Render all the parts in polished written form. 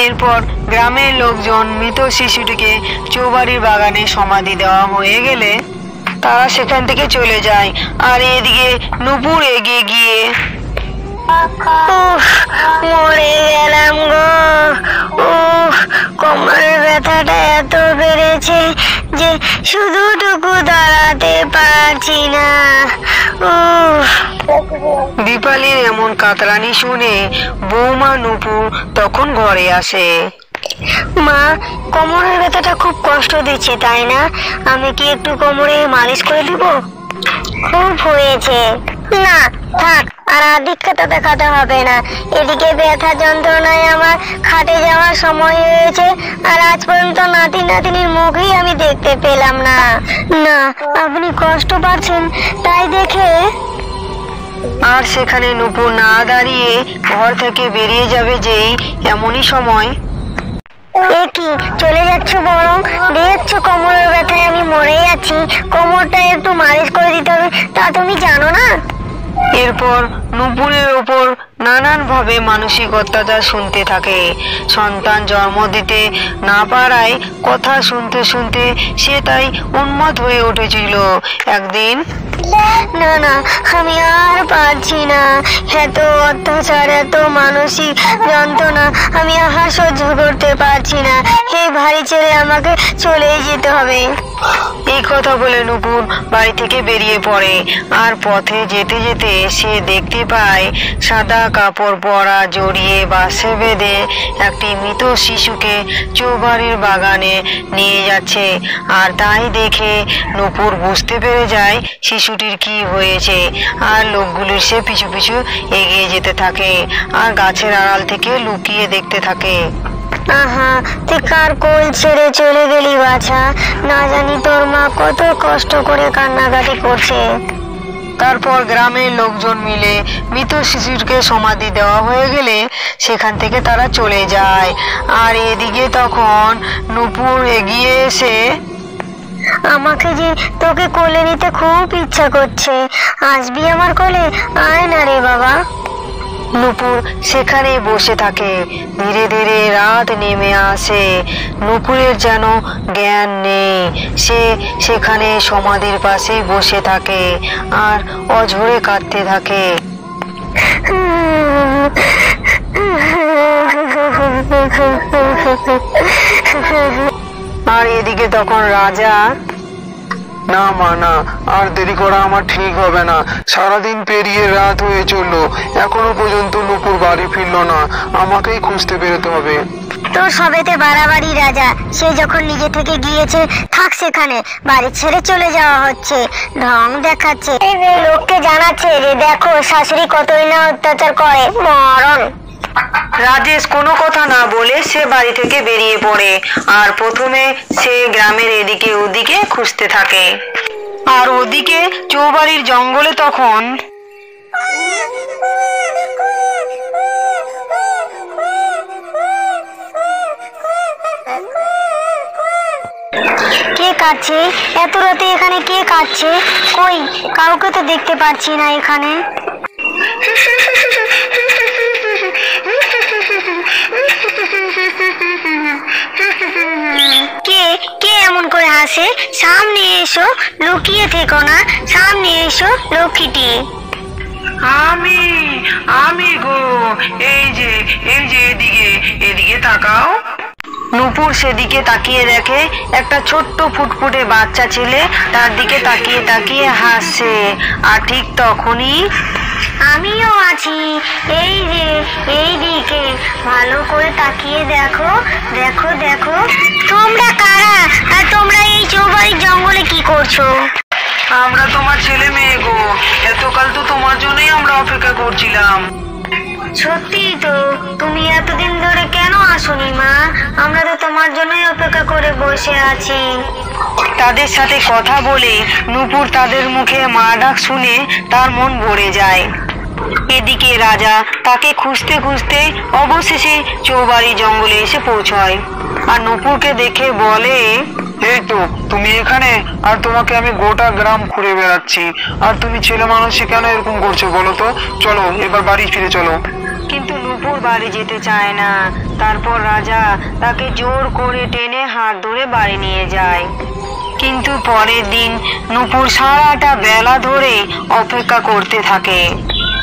এরপর গ্রামের লোকজন মৃত শিশুটিকে চৌবাড়ির বাগানে সমাধি দেওয়া হয়ে গেলে তারা সেখান থেকে চলে যায়। আর এদিকে নূপুর এগিয়ে গিয়ে মরে গেলাম গো। কোমরের ব্যথাটা এত বেড়েছে যে শুধুটুকু দাঁড়াতে পারছি না। দীপালির এমন কাতরানি শুনে বৌমা নূপুর তখন ঘরে আসে। মা, কোমরের ব্যথাটা খুব কষ্ট দিচ্ছে তাই না? আমি কি একটু কোমরে মালিশ করে দিব? খুব হয়েছে। না থাক, আর আদিক্ষেতা দেখাতে হবে না। এদিকে ব্যথা যন্ত্রণায় আমার খাটে যাওয়ার সময় হয়েছে, আর আজ পর্যন্ত নাতি নাতিনির মুখই আমি দেখতে পেলাম না। না, আপনি কষ্ট পাচ্ছেন তাই দেখে। আর সেখানে নূপুর না দাঁড়িয়ে ঘর থেকে বেরিয়ে যাবে যেই এমনই সময় এ কি, চলে যাচ্ছ? বরং দেখছো কোমরের ব্যথায় আমি মরে যাচ্ছি, কোমরটা একটু মালিশ করে দিতে হবে, তা তুমি জানো না? এরপর নূপুরের ওপর নানান ভাবে মানসিক অত্যাচার শুনতে থাকে। সন্তান জন্ম দিতে না পারায় কথা শুনতে শুনতে সে তাই উন্মাদ হয়ে উঠেছিল। একদিন, না না, আমি আর পারছি না, এত অত্যাচার, এত মানসিক যন্ত্রণা আমি আর সহ্য করতে পারছি না। এই বাড়ি ছেড়ে আমাকে চলেই যেতে হবে। এই কথা বলে নূপুর বাড়ি থেকে বেরিয়ে পড়ে। আর পথে যেতে যেতে সে দেখতে পায় সাদা কাপড় পরা জড়িয়ে বাসে বেঁধে একটি মৃত শিশুকে চৌবাড়ির বাগানে নিয়ে যাচ্ছে। আর তাই দেখে নূপুর বুঝতে পেরে যায় শিশুটির কি হয়েছে। আর লোকগুলির সে পিছু পিছু এগিয়ে যেতে থাকে আর গাছের আড়াল থেকে লুকিয়ে দেখতে থাকে। আহা, তুই কার কোল ছেড়ে চলে গেলি বাছা? না জানি তোর মা কত কষ্ট করে কান্নাকাটি করছে। তারপর গ্রামের লোকজন মিলে মৃত শিশুকে সমাধি দেওয়া হয়ে গেলে সেখান থেকে তারা চলে যায়। আর এদিকে তখন নূপুর এগিয়ে এসে, আমাকে যে তোকে কোলে নিতে খুব ইচ্ছা করছে, আসবি আমার কোলে? আয় না রে বাবা। নূপুর সেখানে বসে থাকে। ধীরে ধীরে রাত নেমে আসে। নূপুরের যেন জ্ঞান নেই। সে সেখানে সমাধির পাশেই বসে থাকে আর অঝরে কাঁদতে থাকে। আর এদিকে তখন রাজা, না মা, না, আর দেরি করা আমার ঠিক হবে না। সারাদিন পেরিয়ে রাত হয়ে চললো, এখনো পর্যন্ত নূপুর বাড়ি ফিরলো না। আমাকেই খুঁজতে বেরোতে হবে। তোর সবেতে বাড়াবাড়ি রাজা। সে যখন নিজে থেকে গিয়েছে, থাক সেখানে। বাড়ি ছেড়ে চলে যাওয়া হচ্ছে, ঢং দেখাচ্ছে, লোককে জানাচ্ছে যে দেখো শাশুড়ি কতই না অত্যাচার করে। মরণ। রাজেশ কোনো কথা না বলে সে বাড়ি থেকে বেরিয়ে পড়ে। আর প্রথমে সে গ্রামের এদিকে ওদিকে খুঁজতে থাকে। আর ওদিকে চৌবাড়ির জঙ্গলে তখন কে কাঁদছে এত রাতে? এখানে কে কাঁদছে? কই, কাউকে তো দেখতে পাচ্ছি না এখানে। কে কে এমন করে হাসে? সামনে এসো, লুকিয়ে থেকো না, সামনে এসো লক্ষ্মীটি। আমি আমি গো, এই যে এদিকে এদিকে তাকাও। নূপুর সেদিকে তাকিয়ে দেখে একটা ছোট্ট ফুটফুটে বাচ্চা ছেলে তার দিকে তাকিয়ে তাকিয়ে হাসছে। আর ঠিক তখনই, আমিও আছি, এই যে এই দিকে, ভালো করে তাকিয়ে দেখো দেখো দেখো। তোমরা কারা? আর তোমরা এই চৌবাড়ির জঙ্গলে কি করছো? আমরা তোমার ছেলে মেয়ে গো, এতকাল তো তোমার জন্যই আমরা অপেক্ষা করছিলাম। সত্যি তো? তুমি এতদিন ধরে কেন আসোনি মা? আমরা তো তোমার জন্যই অপেক্ষা করে বসে আছি। তাদের সাথে কথা বলে নূপুর তাদের মুখে মা ডাক শুনে তার মন ভরে যায়। এদিকে রাজা তাকে খুঁজতে খুঁজতে অবশেষে চৌবাড়ি জঙ্গলে এসে পৌঁছয়। আর নূপুরকে দেখে বলে, এই তো তুমি এখানে? আর তোমাকে আমি গোটা গ্রাম ঘুরে বেড়াচ্ছি, আর তুমি ছেলে মানুষই কেন এরকম করছো বলো তো? চলো এবার বাড়ি ফিরে চলো। কিন্তু নূপুর বাড়ি যেতে চায় না। তারপর রাজা তাকে জোর করে টেনে হাত ধরে বাড়ি নিয়ে যায়। কিন্তু পরের দিন নূপুর সারাটা বেলা ধরে অপেক্ষা করতে থাকে।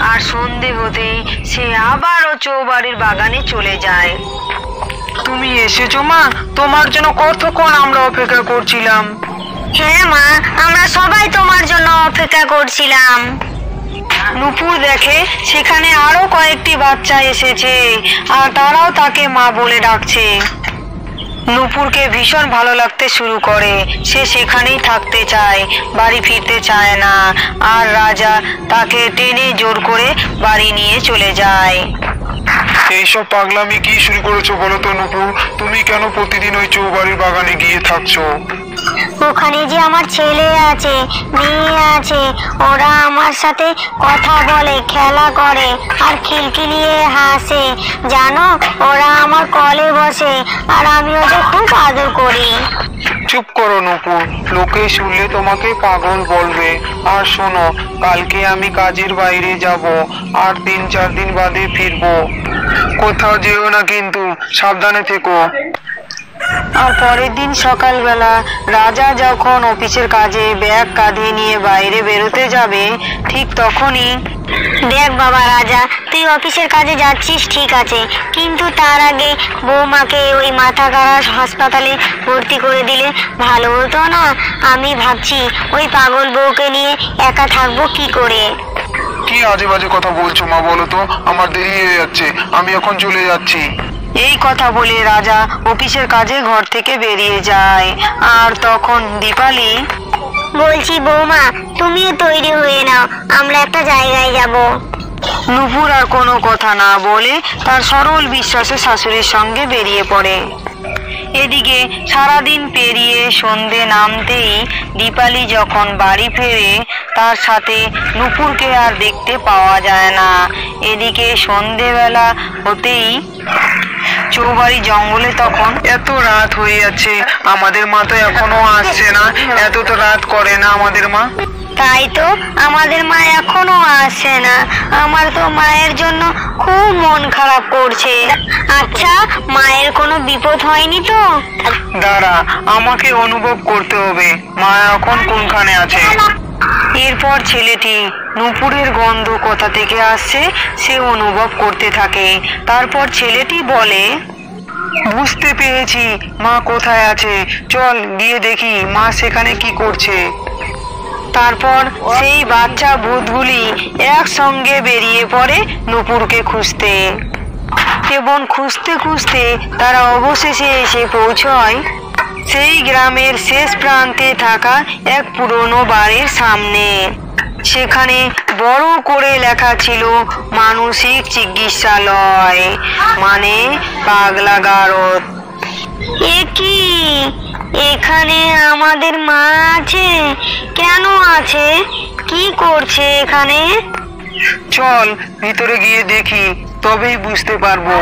আর সন্ধে হতেই সে আবারও চৌবাড়ির বাগানে চলে যায়। তুমি এসেছো মা? তোমার জন্য কতক্ষণ আমরা অপেক্ষা করছিলাম। হ্যাঁ মা, আমরা সবাই তোমার জন্য অপেক্ষা করছিলাম। নূপুর দেখে সেখানে আরো কয়েকটি বাচ্চা এসেছে, আর তারাও তাকে মা বলে ডাকছে। নূপুরকে ভীষণ ভালো লাগতে শুরু করে। সে সেখানেই থাকতে চায়, বাড়ি ফিরতে চায় না। আর রাজা তাকে টেনে জোর করে বাড়ি নিয়ে চলে যায়। এইসব পাগলামি কি শুরু করেছো বলো তো নূপুর? তুমি কেন প্রতিদিন ওই চৌবাড়ির বাগানে গিয়ে থাকছো? ওখানে যে আমার ছেলে আছে, মেয়ে আছে, ওরা আমার সাথে কথা বলে, খেলা করে আর খিলখিলিয়ে হাসে। জানো, ওরা আমার কলে বসে আর আমি ওদের খুব আদর করি। চুপ করো নূপুর, লোকে শুনলে তোমাকে পাগল বলবে। আর শোনো, কালকে আমি কাজের বাইরে যাব, আর 3-4 দিন বাদে ফিরবো। কোথাও যেও না কিন্তু, সাবধানে থেকো। আর পরের দিন সকালবেলা রাজা যখন অফিসের কাজে ব্যাগ কাঁধে নিয়ে বাইরে বেরোতে যাবে, ঠিক তখনই দেখ বাবা রাজা, তুই অফিসের কাজে যাচ্ছিস ঠিক আছে, কিন্তু তার আগে বৌমাকে ওই মাথা খারাপ হাসপাতালে ভর্তি করে দিলে ভালো হতো না? আমি ভাবছি ওই পাগল বউকে নিয়ে একা থাকবো কি করে। কি আজে বাজে কথা বলছো মা, বলো তো? আমার দেরি হয়ে যাচ্ছে, আমি এখন চলে যাচ্ছি। এই কথা বলে রাজা অফিসের কাজে ঘর থেকে বেরিয়ে যায়। আর তখন দীপালি বলছি বৌমা, তুমিও তৈরি হয়ে নাও, আমরা একটা জায়গায় যাব। নূপুর আর কোনো কথা না বলে তার সরল বিশ্বাসে শাশুড়ির সঙ্গে বেরিয়ে পড়ে। এদিকে সারাদিন পেরিয়ে সন্ধে নামতেই দীপালি যখন বাড়ি ফেরে, তার সাথে নূপুরকে আর দেখতে পাওয়া যায় না। এদিকে সন্ধেবেলা হতেই চৌবাড়ি জঙ্গলে তখন এত রাত হয়ে যাচ্ছে, আমাদের মা তো এখনো আসছে না। এত তো রাত করে না আমাদের মা। তাই তো, আমাদের মা এখনো আসে না। আমার তো মায়ের জন্য খুব মন খারাপ করছে। আচ্ছা, মায়ের কোনো বিপদ হয়নি তো? দাঁড়া, আমাকে অনুভব করতে হবে মা এখন কোনখানে আছে। এরপর ছেলেটি নূপুরের গন্ধ কোথা থেকে আসছে সে অনুভব করতে থাকে। তারপর ছেলেটি বলে, বুঝতে পেরেছি মা কোথায় আছে, চল গিয়ে দেখি মা সেখানে কি করছে। তারপর সেই বাচ্চা ভূতগুলি একসঙ্গে বেরিয়ে পড়ে নূপুরকে খুঁজতে। এবং খুঁজতে খুঁজতে তারা অবশেষে এসে পৌঁছয় সেই গ্রামের শেষ প্রান্তে থাকা এক পুরনো বাড়ির সামনে। সেখানে বড় করে লেখা ছিল মানসিক চিকিৎসালয়, মানে পাগলাগারদ। এ কি, এখানে আমাদের মা আছে? কেন আছে? কি করছে এখানে? চল ভিতরে গিয়ে দেখি, তবেই বুঝতে পারবো।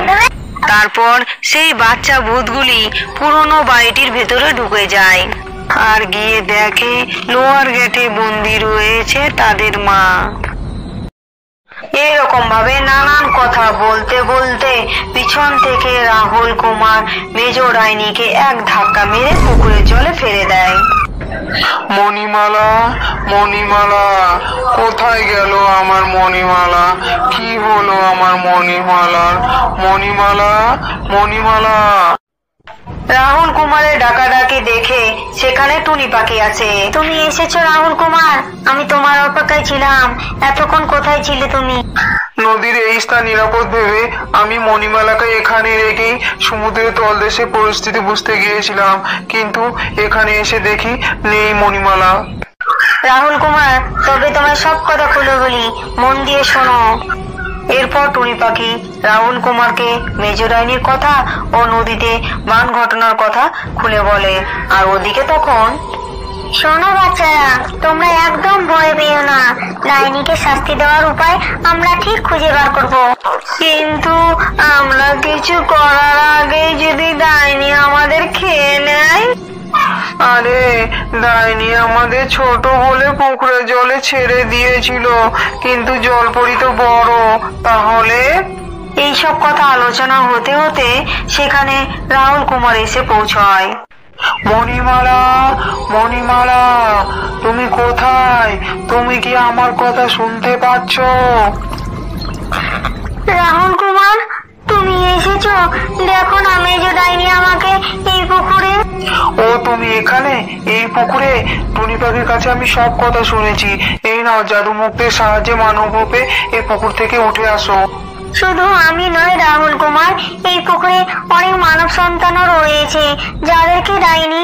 তারপর সেই বাচ্চা ভূতগুলি পুরনো বাড়িটির ভেতরে ঢুকে যায় আর গিয়ে দেখে লোহার গেটে বন্দি রয়েছে তাদের মা। এরকম ভাবে নানান কথা বলতে বলতে পিছন থেকে রাহুল কুমার মেজ ডাইনিকে এক ধাক্কা মেরে পুকুরের জলে ফেলে দেয়। মণিমালা, মণিমালা, কোথায় গেল আমার মণিমালা? কি হলো আমার মণিমালার? মণিমালা, মণিমালা। রাহুল কুমারের ডাকাডাকি দেখে সেখানে টুনি পাখি আছে। তুমি এসেছো রাহুল কুমার, আমি তোমার অপেক্ষায় ছিলাম। এতক্ষণ কোথায় ছিলে তুমি? নদীর এই স্থান নিরাপদ ভেবে আমি মণিমালাকে এখানে রেখেই সমুদ্রের তলদেশে পরিস্থিতি বুঝতে গিয়েছিলাম, কিন্তু এখানে এসে দেখি নেই মণিমালা। রাহুল কুমার, তবে তোমার সব কথা খুলে বলি, মন দিয়ে শোনো। এরপর টুনি পাখি রাহুল কুমারকে মেজ ডাইনির কথা ও নদীতে বান ঘটনার কথা খুলে বলে। আর ওদিকে তখন, শোনো বাচ্চারা, তোমরা একদম ভয় পেও না। ডাইনিকে শাস্তি দেওয়ার উপায় আমরা ঠিক খুঁজে বার করব। কিন্তু আমরা কিছু করার আগে যদি ডাইনি আমাদের খেয়ে নেয়? আরে, ডাইনি আমাদের ছোট বলে পুকুরে জলে ছেড়ে দিয়েছিল, কিন্তু জলপরি তো বড়, তাহলে? এইসব কথা আলোচনা হতে হতে সেখানে রাহুল কুমার এসে পৌঁছায়। মণিমালা, মণিমালা, তুমি কোথায়? তুমি কি আমার কথা শুনতে পাচ্ছ? রাহুল কুমার, তুমি এসেছো? দেখো না মেজ ডাইনি আমাকে এই পুকুরে। ও তুমি এখানে, এই পুকুরে? টুনি পাখির কাছে আমি সব কথা শুনেছি। এই নাও, জাদু মুক্তের সাহায্যে মানব রূপে এই পুকুর থেকে উঠে আসো। শুধু আমি নয় রাহুল কুমার, এই পুকুরে অনেক মানব সন্তানও রয়েছে যাদেরকে ডাইনি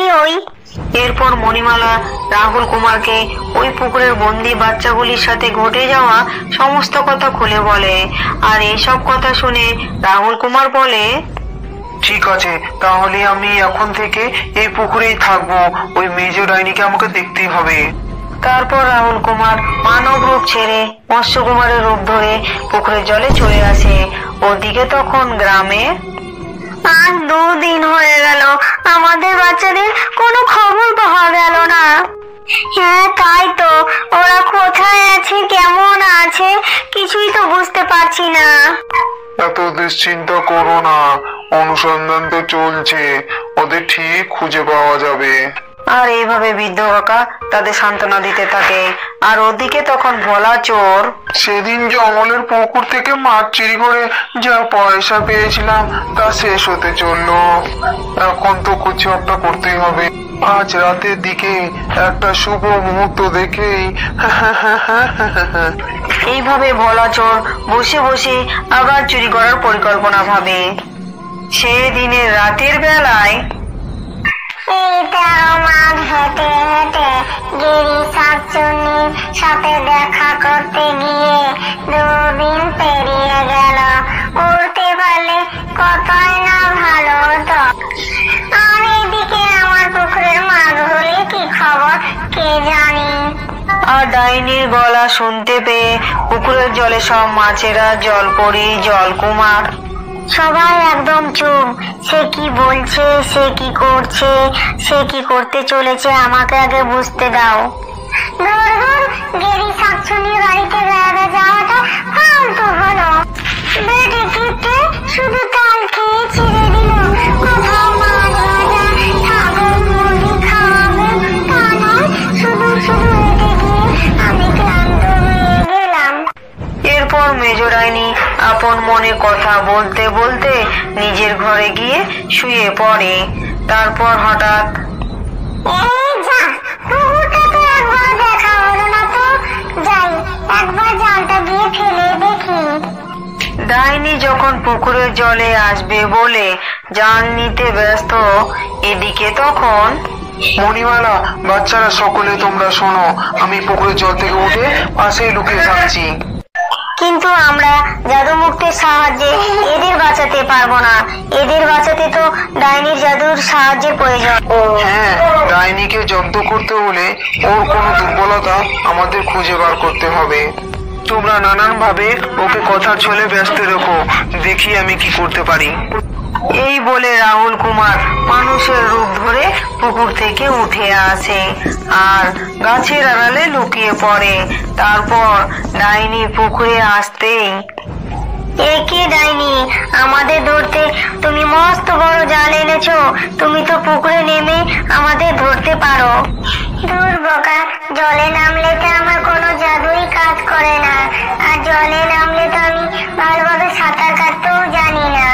এরপর মণিমালা রাহুল কুমারকে ওই পুকুরের বন্দি বাচ্চাগুলির সাথে ঘটে যাওয়া সমস্ত কথা খুলে বলে। আর এইসব কথা শুনে রাহুল কুমার বলে, ঠিক আছে, তাহলে আমি এখন থেকে এই পুকুরেই থাকবো। ওই মেজ ডাইনিকে আমাকে দেখতেই হবে। তারপর রাহুল কুমার মানব রূপ ছেড়ে মৎস্য কুমারের রূপ ধরে পুকুরের জলে চলে আসে। ওদিকে তখন গ্রামে আজ 2 দিন হয়ে গেল, আমাদের বাচ্চাদের কোনো খবর পাওয়া গেল না। হ্যাঁ তাই তো, ওরা কোথায় আছে, কেমন আছে, কিছুই তো বুঝতে পারছি না। এত দুশ্চিন্তা করো না, অনুসন্ধান তো চলছে, ওদের ঠিক খুঁজে পাওয়া যাবে। আর এইভাবে বৃদ্ধ কাকা তাদের সান্ত্বনা দিতে থাকে। আর ওদিকে তখন ভোলা চোর সেদিন জঙ্গলের পুকুর থেকে মাছ চুরি করে যা পয়সা পেয়েছিলাম তা শেষ হতে চললো। এখন তো কিছু একটা করতেই হবে। আজ রাতের দিকে একটা শুভ মুহূর্ত দেখেই এইভাবে ভোলা চোর বসে বসে আবার চুরি করার পরিকল্পনা ভাবে। সেদিনের রাতের বেলায় এই 13 মাস হেঁটে হেঁটে গিরি শাকচুন্নির সাথে দেখা করতে গিয়ে 2 দিন পেরিয়ে গেল। উড়তে পারলে কতই না ভালো হতো। আর এদিকে আমার পুকুরের মাছগুলি কি খবর কে জানি। আর ডাইনির গলা শুনতে পেয়ে পুকুরের জলে সব মাছেরা, জলপরি, জলকুমার সবাই একদম চুপ। সে কি বলছে, সে কি করছে, সে কি করতে চলেছে, আমাকে আগে বুঝতে দাও। গেরি শাকচুন্নির বাড়িতে বেড়াতে যাওয়াটা ফালতু হলো। বেটে কিপটে শুধু তাল খেয়ে ছেড়ে দিল। কোথাও মাছ ভাজা, ছাগল, মুরগি খাওয়াবে তা নয়, শুধু শুধু হেঁটে গিয়ে আমি ক্লান্ত হয়ে গেলাম। এরপর মেজ ডাইনি আপন মনে কথা বলতে বলতে নিজের ঘরে গিয়ে শুয়ে পড়ে। তারপর হঠাৎ এই যা, পুকুরটা তো একবার দেখা হলো না তো। যাই, একবার জালটা দিয়ে ফেলে দেখি। ডাইনি যখন পুকুরের জলে আসবে বলে জাল নিতে ব্যস্ত, এদিকে তখন মণিমালা, বাচ্চারা সকলে তোমরা শোনো, আমি পুকুরের জল থেকে উঠে পাশেই লুকিয়ে থাকছি। কিন্তু আমরা জাদু মুক্তের সাহায্যে এদের বাঁচাতে পারবো না। এদের বাঁচাতে তো ডাইনির জাদুর সাহায্যের প্রয়োজন। হ্যাঁ, ডাইনিকে জব্দ করতে হলে ওর কোনো দুর্বলতা আমাদের খুঁজে বার করতে হবে। তোমরা নানান ভাবে ওকে কথার ছলে ব্যস্ত রেখো, দেখি আমি কি করতে পারি। এই বলে রাহুল কুমার মানুষের রূপ ধরে পুকুর থেকে উঠে আসে আর গাছের আড়ালে লুকিয়ে পড়ে। তারপর ডাইনি পুকুরে আসতেই, একে ডাইনি, আমাদের ধরতে তুমি মস্ত বড় জাল এনেছো। তুমি তো পুকুরে নেমে আমাদের ধরতে পারো। দূর বোকা, জলে নামলে তো আমার কোনো জাদুই কাজ করে না। আর জলে নামলে তো আমি ভালোভাবে সাঁতার কাটতেও জানি না।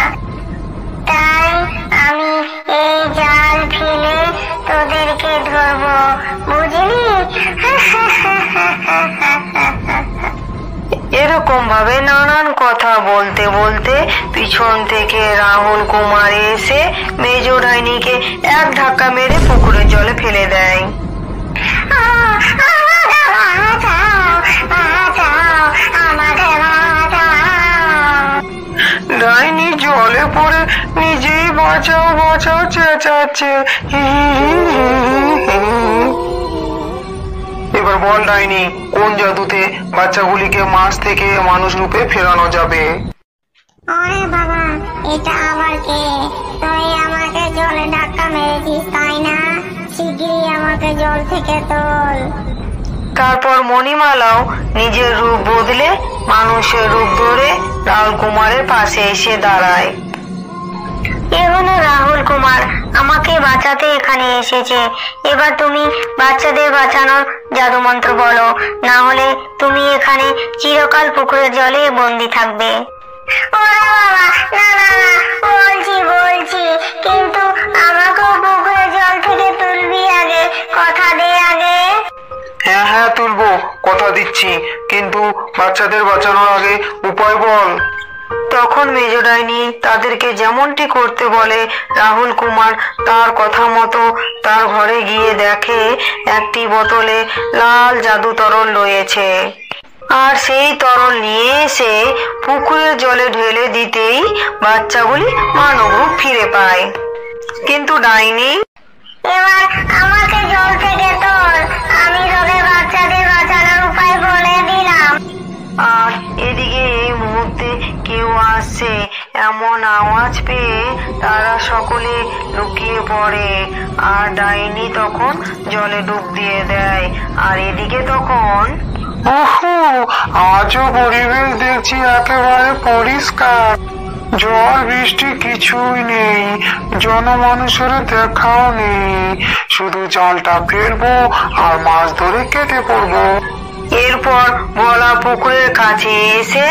তাই আমি এই জাল ফেলে তোদেরকে ধরবো, বুঝলি? এরকম ভাবে নানান কথা বলতে বলতে পিছন থেকে রাহুল কুমার এসে মেজ ডাইনিকে এক ধাক্কা মেরে পুকুরের জলে ফেলে দেয়। ডাইনি জলে পড়ে নিজেই বাঁচাও বাঁচাও চেঁচাচ্ছে। এবার বল ডাইনি, কোন জাদুতে বাচ্চাগুলিকে মাছ থেকে মানুষ রূপে ফেরানো যাবে? ওরে বাবা, এটা আবার কে? তুই আমাকে জলে ধাক্কা মেরেছিস তাই না? শিগগিরই আমাকে জল থেকে তোল। তারপর মণিমালাও নিজের রূপ বদলে মানুষের রূপ ধরে রাহুল কুমারের পাশে এসে দাঁড়ায়। এ হলো রাহুল কুমার, আমাকে বাঁচাতে এখানে এসেছে। এবার তুমি বাচ্চাদের বাঁচানোর জাদু মন্ত্র বলো, না হলে তুমি এখানে চিরকাল পুকুরের জলে বন্দি থাকবে। ওরে বাবা, না না না, বলছি কিন্তু আমাকেও পুকুরের জল থেকে তুলবি আগে, কথা দে আগে। হ্যাঁ হ্যাঁ তুলবো, কথা দিচ্ছি, কিন্তু বাচ্চাদের বাঁচানোর আগে উপায় বল। তখন মেজ ডাইনি তাদেরকে যেমনটি করতে বলে রাহুল কুমার তার কথা মতো তার ঘরে গিয়ে দেখে একটি বোতলে লাল জাদু তরল রয়েছে। আর সেই তরল নিয়ে এসে পুকুরের জলে ঢেলে দিতেই বাচ্চাগুলি মানব রূপ ফিরে পায়। কিন্তু ডাইনি, এবার আমাকে জল থেকে তোল, আমি তোকে বাচ্চাদের বাঁচানোর উপায় বলে দিলাম। আর এদিকে এই মুহূর্তে কেউ আসছে এমন আওয়াজ পেয়ে তারা সকলে লুকিয়ে পড়ে। আর ডাইনি তখন জলে ডুব দিয়ে দেয়। আর এদিকে তখন ওহো, আজও পরিবেশ দেখছি একেবারে পরিষ্কার, জল বৃষ্টি কিছুই নেই, জনমানুষের দেখাও নেই, শুধু জালটা ফেলবো আর মাছ ধরে কেটে পড়বো। এরপর ভোলা পুকুরের কাছে এসে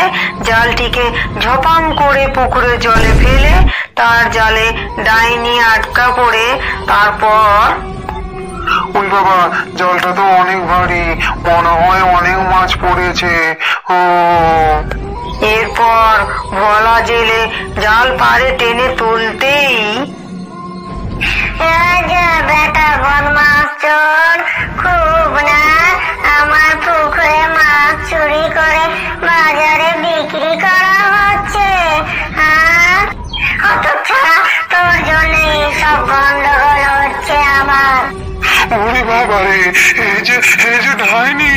জালটিকে ঝপাম করে পুকুরের জলে ফেলে তার জালে ডাইনি আটকা পড়ে। তারপর ওই বাবা, জলটা তো অনেক ভারী, মনে হয় অনেক মাছ পড়েছে। ও এরপর ভোলা জেলে জাল পাড়ে টেনে তুলতেই বেটা বদমাস চোর, খুব না আমার পুকুরে মাছ চুরি করে বাজারে বিক্রি করা হচ্ছে। হতচ্ছাড়া, তোর জন্য সব গন্ডগোল হচ্ছে আমার। ওরে বাবা রে, এই যে ডাইনি।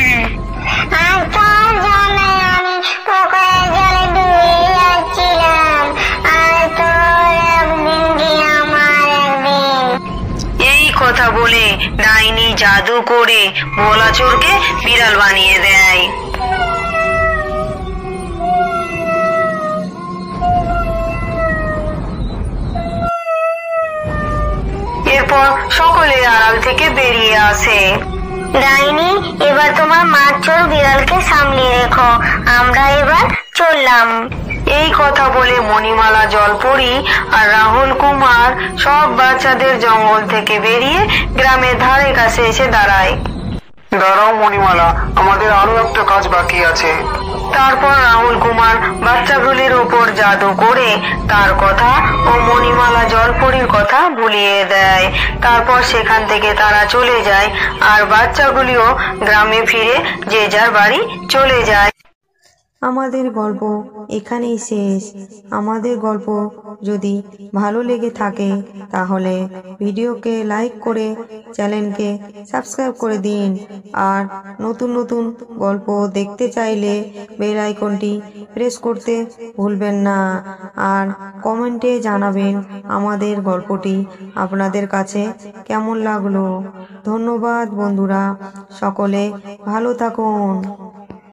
আর তোর জন্য আমি পুকুরে জলে ডুবে যাচ্ছিলাম, আর তোর একদিন কি আমার একদিন। এই কথা বলে ডাইনি জাদু করে ভোলা চোরকে বিড়াল বানিয়ে দেয়। এরপর সকলে আড়াল থেকে বেরিয়ে আসে। ডাইনি, এবার তোমার মাছ চোর বিড়ালকে সামলিয়ে রেখো, আমরা এবার চললাম। এই কথা বলে মণিমালা জলপরি আর রাহুল কুমার সব বাচ্চাদের জঙ্গল থেকে বেরিয়ে গ্রামের ধারে কাছে এসে দাঁড়ায়। দাঁড়াও মণিমালা, আমাদের আরো একটা কাজ বাকি আছে। তারপর রাহুল কুমার বাচ্চাগুলির উপর জাদু করে তার কথা ও মণিমালা জলপরির কথা ভুলিয়ে দেয়। তারপর সেখান থেকে তারা চলে যায় আর বাচ্চাগুলিও গ্রামে ফিরে যে যার বাড়ি চলে যায়। আমাদের গল্প এখানেই শেষ। আমাদের গল্প যদি ভালো লেগে থাকে তাহলে ভিডিওকে লাইক করে চ্যানেলকে সাবস্ক্রাইব করে দিন। আর নতুন নতুন গল্প দেখতে চাইলে বেল আইকনটি প্রেস করতে ভুলবেন না। আর কমেন্টে জানাবেন আমাদের গল্পটি আপনাদের কাছে কেমন লাগলো। ধন্যবাদ বন্ধুরা, সকলে ভালো থাকুন।